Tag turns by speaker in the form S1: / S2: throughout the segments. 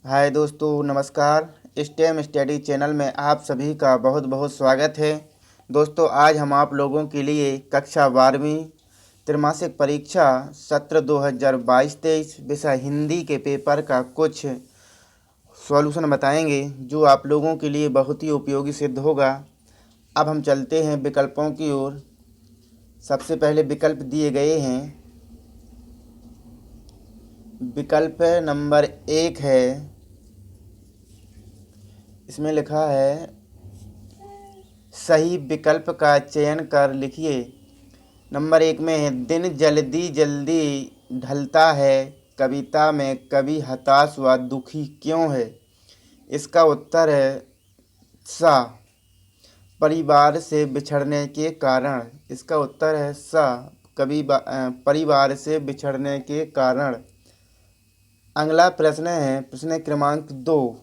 S1: हाय दोस्तों, नमस्कार। Stem study channel में आप सभी का बहुत बहुत स्वागत है। दोस्तों, आज हम आप लोगों के लिए कक्षा 12वीं त्रैमासिक परीक्षा सत्र 2022-23 विषय हिंदी के पेपर का कुछ सॉल्यूशन बताएंगे जो आप लोगों के लिए बहुत ही उपयोगी सिद्ध होगा। अब हम चलते हैं विकल्पों की ओर। सबसे पहले विकल्प दिए गए हैं। विकल्प नंबर 1 है, इसमें लिखा है सही विकल्प का चयन कर लिखिए। नंबर 1 में है दिन जल्दी जल्दी ढलता है, कविता में कवि हताश व दुखी क्यों है। इसका उत्तर है सा, परिवार से बिछड़ने के कारण। इसका उत्तर है सा, परिवार से बिछड़ने के कारण। अगला प्रश्न है प्रश्न क्रमांक 2।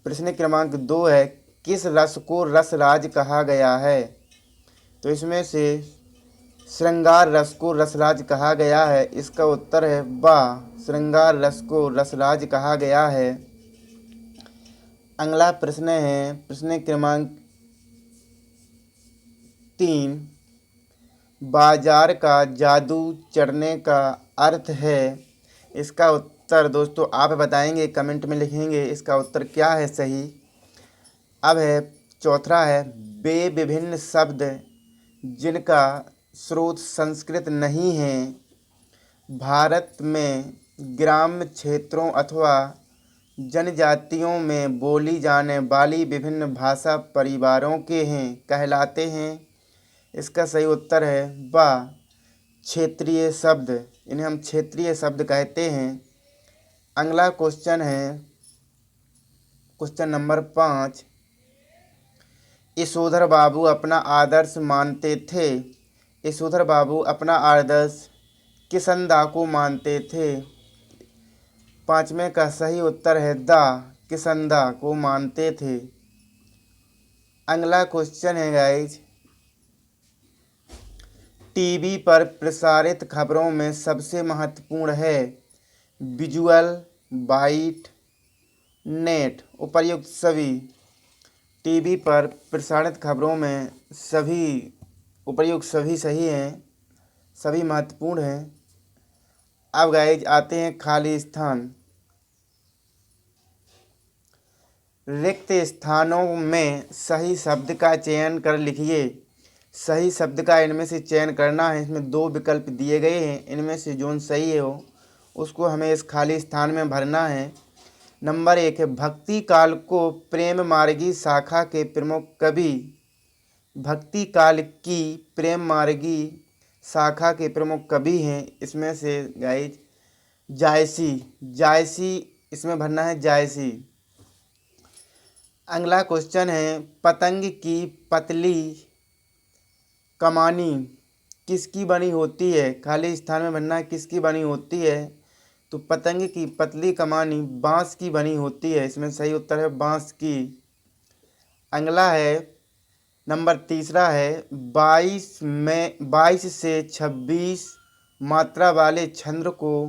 S1: प्रश्न क्रमांक 2 है किस रस को रसराज कहा गया है। तो इसमें से श्रृंगार रस को रसराज कहा गया है। इसका उत्तर है बा, श्रृंगार रस को रसराज कहा गया है। अगला प्रश्न है प्रश्न क्रमांक 3। बाजार का जादू चढ़ने का अर्थ है। इसका उत्तर दोस्तों आप बताएंगे, कमेंट में लिखेंगे इसका उत्तर क्या है सही। अब है चौथा है वे विभिन्न शब्द जिनका स्रोत संस्कृत नहीं है भारत में ग्राम्य क्षेत्रों अथवा जनजातियों में बोली जाने वाली विभिन्न भाषा परिवारों के हैं कहलाते हैं। इसका सही उत्तर है बा, क्षेत्रीय शब्द। इन्हें हम क्षेत्रीय शब्द कहते हैं। अगला क्वेश्चन है क्वेश्चन नंबर 5। यशोधर बाबू अपना आदर्श मानते थे। यशोधर बाबू अपना आदर्श किसंदा को मानते थे। 5वें का सही उत्तर है दा, किसंदा को मानते थे। अगला क्वेश्चन है गाइज, टीवी पर प्रसारित खबरों में सबसे महत्वपूर्ण है विजुअल, बाइट, नेट, उपर्युक्त सभी। टीवी पर प्रसारित खबरों में सभी उपर्युक्त सभी सही हैं, सभी महत्वपूर्ण हैं। अब गाइज आते हैं खाली स्थान। रिक्त स्थानों में सही शब्द का चयन कर लिखिए। सही शब्द का इनमें से चयन करना है। इसमें 2 विकल्प दिए गए हैं, इनमें से जो सही है हो उसको हमें इस खाली स्थान में भरना है। नंबर 1 है भक्ति काल को प्रेम मार्गी शाखा के प्रमुख कवि। भक्ति काल की प्रेम मार्गी शाखा के प्रमुख कवि हैं। इसमें से गाइज जायसी, जायसी इसमें भरना है जायसी। अगला क्वेश्चन है पतंग की पतली कमानी किसकी बनी होती है। खाली स्थान में भरना है किसकी बनी होती है। तो पतंग की पतली कमानी बांस की बनी होती है। इसमें सही उत्तर है बांस की। अगला है नंबर 3 है 22 से 26 मात्रा वाले छंद को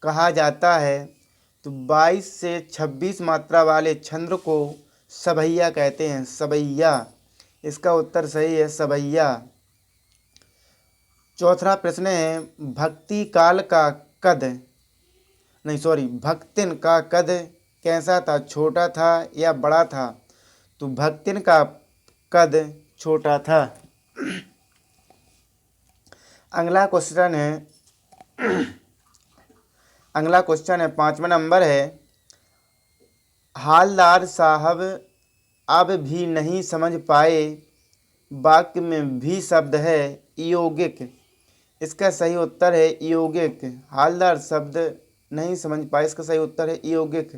S1: कहा जाता है। तो 22 से 26 मात्रा वाले छंद को सबैया कहते हैं, सबैया। इसका उत्तर सही है सबैया। चौथा प्रश्न है भक्ति काल का कद भक्तिन का कद कैसा था, छोटा था या बड़ा था। तो भक्तिन का कद छोटा था। अगला क्वेश्चन है 5वां नंबर है हालदार साहब अब भी नहीं समझ पाए वाक्य में भी शब्द है यौगिक। इसका सही उत्तर है यौगिक। हालदार शब्द नहीं समझ पाए, इसका सही उत्तर है यौगिक।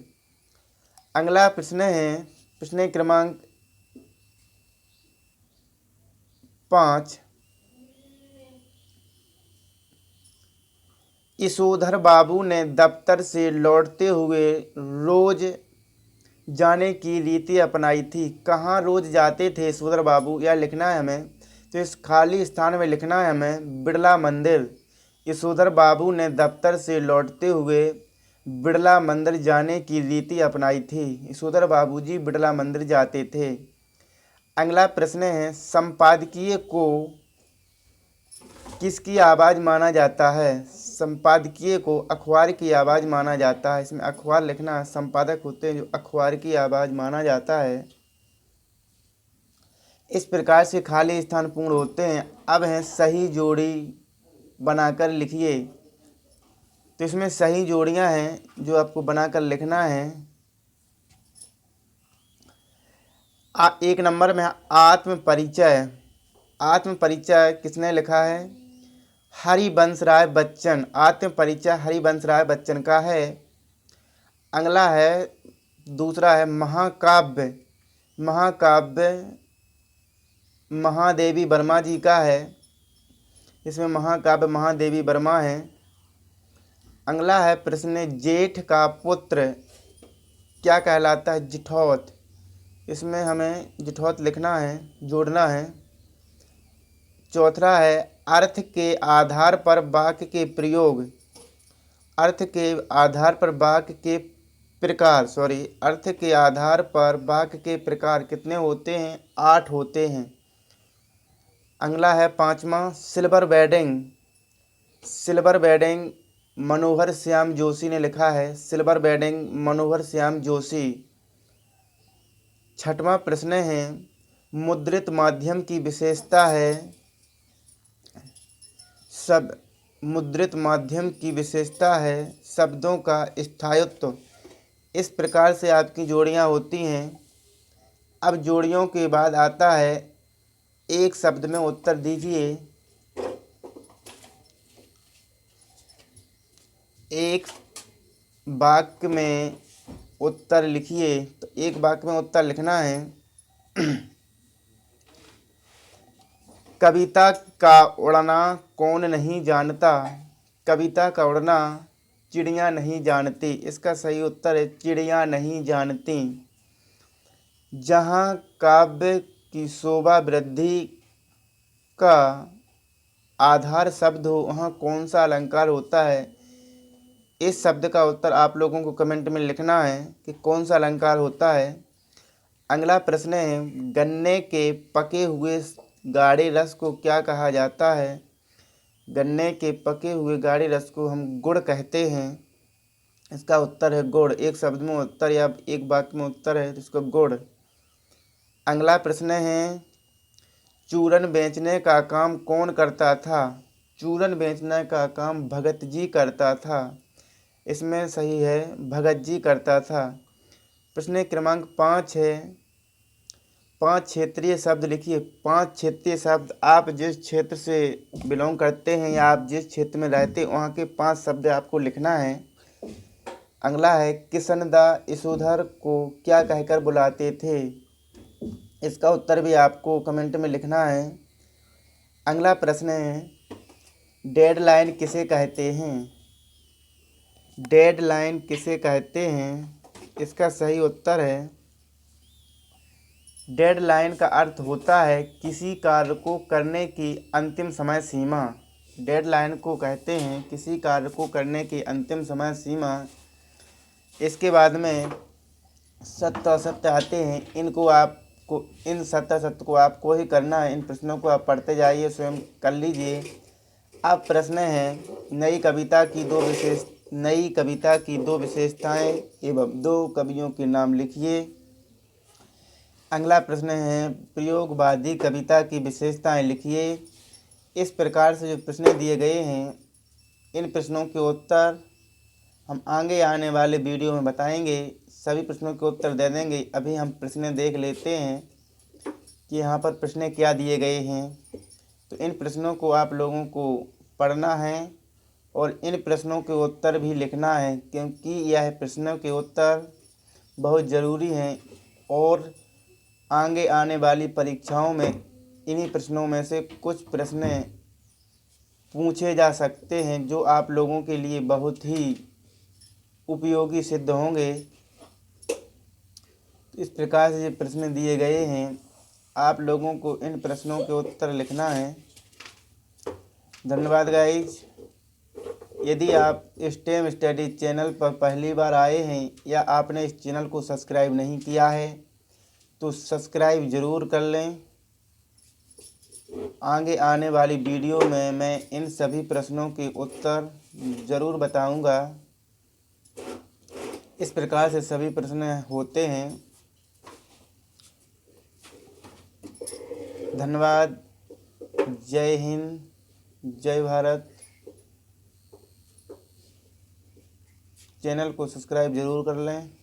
S1: अगला प्रश्न है प्रश्न क्रमांक 5। यशोधर बाबू ने दफ्तर से लौटते हुए रोज जाने की रीति अपनाई थी। कहाँ रोज जाते थे यशोधर बाबू, यह लिखना है हमें। तो इस खाली स्थान में लिखना है हमें बिड़ला मंदिर। यशोधर बाबू ने दफ्तर से लौटते हुए बिड़ला मंदिर जाने की रीति अपनाई थी। यशोधर बाबू जी बिड़ला मंदिर जाते थे। अगला प्रश्न है, संपादकीय को किसकी आवाज़ माना जाता है? संपादकीय को अखबार की आवाज़ माना जाता है। इसमें अखबार लिखना है, संपादक होते हैं जो अखबार की आवाज़ माना जाता है। इस प्रकार से खाली स्थान पूर्ण होते हैं। अब है सही जोड़ी बनाकर लिखिए। तो इसमें सही जोड़ियां हैं जो आपको बनाकर लिखना है। एक नंबर में आत्म परिचय। आत्म परिचय किसने लिखा है? हरिवंश राय बच्चन। आत्म परिचय हरिवंश राय बच्चन का है। अगला है, दूसरा है महाकाव्य। महाकाव्य महादेवी वर्मा जी का है। इसमें महाकाव्य महादेवी वर्मा है। अगला है प्रश्न, जेठ का पुत्र क्या कहलाता है? जिठौत। इसमें हमें जिठौत लिखना है, जोड़ना है। चौथा है, अर्थ के आधार पर वाक्य के प्रयोग। अर्थ के आधार पर वाक्य के प्रकार अर्थ के आधार पर वाक्य के प्रकार कितने होते हैं? 8 होते हैं। अगला है पांचवा, सिल्वर वेडिंग। सिल्वर वेडिंग मनोहर श्याम जोशी ने लिखा है। सिल्वर वेडिंग मनोहर श्याम जोशी। छठवां प्रश्न है, मुद्रित माध्यम की विशेषता है। मुद्रित माध्यम की विशेषता है शब्दों का स्थायित्व। इस प्रकार से आपकी जोड़ियां होती हैं। अब जोड़ियों के बाद आता है, एक शब्द में उत्तर दीजिए। एक वाक्य में उत्तर लिखिए। तो एक वाक्य में उत्तर लिखना है, कविता का उड़ना कौन नहीं जानता? कविता का उड़ना चिड़ियाँ नहीं जानती। इसका सही उत्तर है चिड़ियाँ नहीं जानती। जहाँ काव्य की शोभा वृद्धि का आधार शब्द हो वहाँ कौन सा अलंकार होता है? इस शब्द का उत्तर आप लोगों को कमेंट में लिखना है कि कौन सा अलंकार होता है। अगला प्रश्न है, गन्ने के पके हुए गाढ़े रस को क्या कहा जाता है? गन्ने के पके हुए गाढ़े रस को हम गुड़ कहते हैं। इसका उत्तर है गुड़। एक शब्द में उत्तर या एक वाक्य में उत्तर है तो इसका गुड़। अगला प्रश्न है, चूरन बेचने का काम कौन करता था? चूरन बेचने का काम भगत जी करता था। इसमें सही है भगत जी करता था। प्रश्न क्रमांक 5 है, 5 क्षेत्रीय शब्द लिखिए। 5 क्षेत्रीय शब्द, आप जिस क्षेत्र से बिलोंग करते हैं या आप जिस क्षेत्र में रहते हैं वहाँ के 5 शब्द आपको लिखना है। अगला है, किसनदा यशोधर को क्या कहकर बुलाते थे? इसका उत्तर भी आपको कमेंट में लिखना है। अगला प्रश्न है, डेडलाइन किसे कहते हैं? डेडलाइन किसे कहते हैं? इसका सही उत्तर है, डेडलाइन का अर्थ होता है किसी कार्य को करने की अंतिम समय सीमा। डेडलाइन को कहते हैं किसी कार्य को करने की अंतिम समय सीमा। इसके बाद में सत्य असत्य आते हैं। इन सत्य असत्य को आपको ही करना है। इन प्रश्नों को आप पढ़ते जाइए, स्वयं कर लीजिए। अब प्रश्न है, नई कविता की दो विशेषताएं एवं 2 कवियों के नाम लिखिए। अगला प्रश्न है, प्रयोगवादी कविता की विशेषताएं लिखिए। इस प्रकार से जो प्रश्न दिए गए हैं, इन प्रश्नों के उत्तर हम आगे आने वाले वीडियो में बताएंगे। सभी प्रश्नों के उत्तर दे देंगे। अभी हम प्रश्न देख लेते हैं कि यहाँ पर प्रश्न क्या दिए गए हैं। तो इन प्रश्नों को आप लोगों को पढ़ना है और इन प्रश्नों के उत्तर भी लिखना है, क्योंकि यह प्रश्नों के उत्तर बहुत ज़रूरी हैं और आगे आने वाली परीक्षाओं में इन्हीं प्रश्नों में से कुछ प्रश्न पूछे जा सकते हैं जो आप लोगों के लिए बहुत ही उपयोगी सिद्ध होंगे। इस प्रकार से ये प्रश्न दिए गए हैं, आप लोगों को इन प्रश्नों के उत्तर लिखना है। धन्यवाद गाइज। यदि आप स्टेम स्टडी चैनल पर पहली बार आए हैं या आपने इस चैनल को सब्सक्राइब नहीं किया है तो सब्सक्राइब ज़रूर कर लें। आगे आने वाली वीडियो में मैं इन सभी प्रश्नों के उत्तर ज़रूर बताऊंगा। इस प्रकार से सभी प्रश्न होते हैं। धन्यवाद। जय हिंद, जय भारत। चैनल को सब्सक्राइब ज़रूर कर लें।